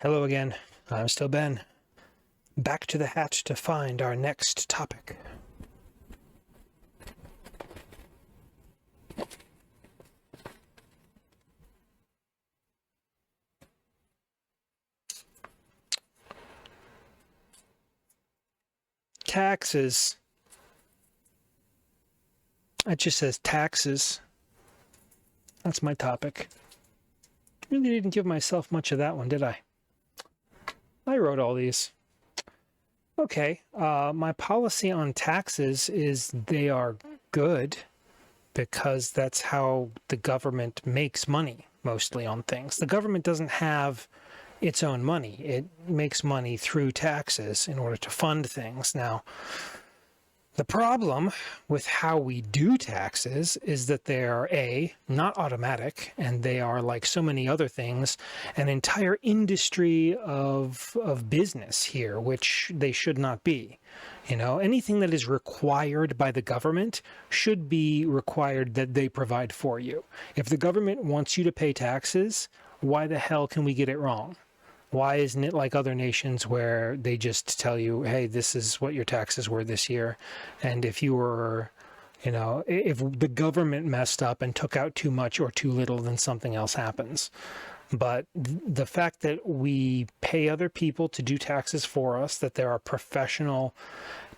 Hello again. I'm still Ben. Back to the hatch to find our next topic. Taxes. It just says taxes. That's my topic. Really didn't give myself much of that one, did I? I wrote all these. Okay, my policy on taxes is they are good because that's how the government makes money, mostly on things. The government doesn't have its own money. It makes money through taxes in order to fund things. Now, the problem with how we do taxes is that they are not automatic, and they are, like so many other things, an entire industry of business here, which they should not be. You know, anything that is required by the government should be required that they provide for you. If the government wants you to pay taxes, why the hell can we get it wrong? Why isn't it like other nations where they just tell you, hey, this is what your taxes were this year? And if you were, if the government messed up and took out too much or too little, then something else happens. But the fact that we pay other people to do taxes for us, that there are professional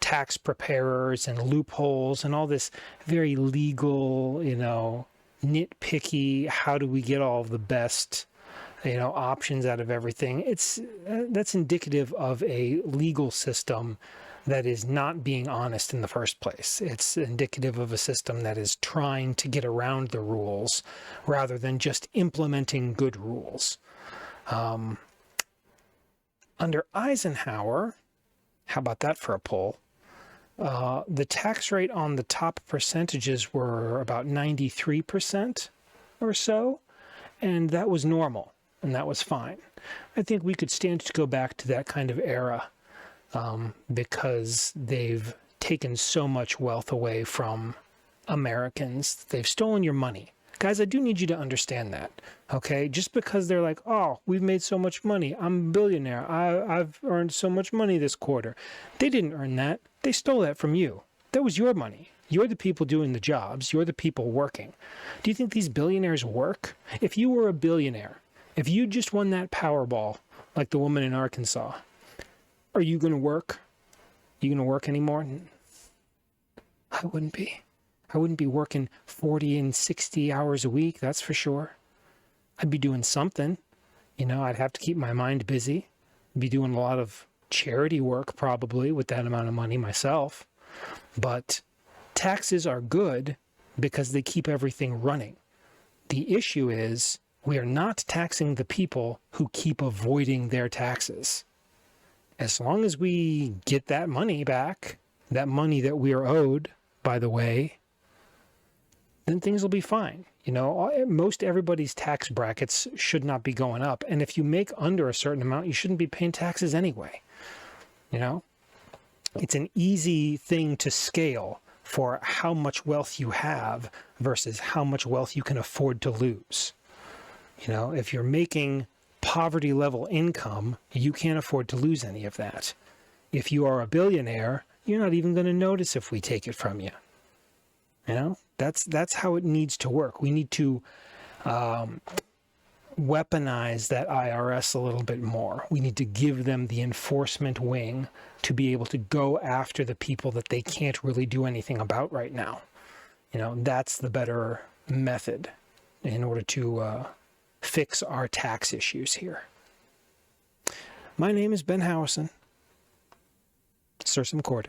tax preparers and loopholes and all this very legal, nitpicky, how do we get all of the best options out of everything. That's indicative of a legal system that is not being honest in the first place. It's indicative of a system that is trying to get around the rules rather than just implementing good rules. Under Eisenhower, how about that for a poll? The tax rate on the top percentages were about 93% or so, and that was normal. And that was fine. I think we could stand to go back to that kind of era because they've taken so much wealth away from Americans. They've stolen your money. Guys, I do need you to understand that, okay? Just because they're like, oh, we've made so much money. I'm a billionaire. I've earned so much money this quarter. They didn't earn that. They stole that from you. That was your money. You're the people doing the jobs. You're the people working. Do you think these billionaires work? If you were a billionaire, if you just won that Powerball, like the woman in Arkansas, are you going to work? You going to work anymore? I wouldn't be. I wouldn't be working 40 and 60 hours a week, that's for sure. I'd be doing something. I'd have to keep my mind busy. I'd be doing a lot of charity work probably with that amount of money myself. But taxes are good because they keep everything running. The issue is, we are not taxing the people who keep avoiding their taxes. As long as we get that money back, that money that we are owed, by the way, then things will be fine. Most everybody's tax brackets should not be going up. And if you make under a certain amount, you shouldn't be paying taxes anyway. It's an easy thing to scale for how much wealth you have versus how much wealth you can afford to lose. If you're making poverty level income, you can't afford to lose any of that. If you are a billionaire, you're not even going to notice if we take it from you. That's how it needs to work. We need to weaponize that IRS a little bit more. We need to give them the enforcement wing to be able to go after the people that they can't really do anything about right now. That's the better method in order to fix our tax issues here. My name is Ben Howison. Sursum Corda.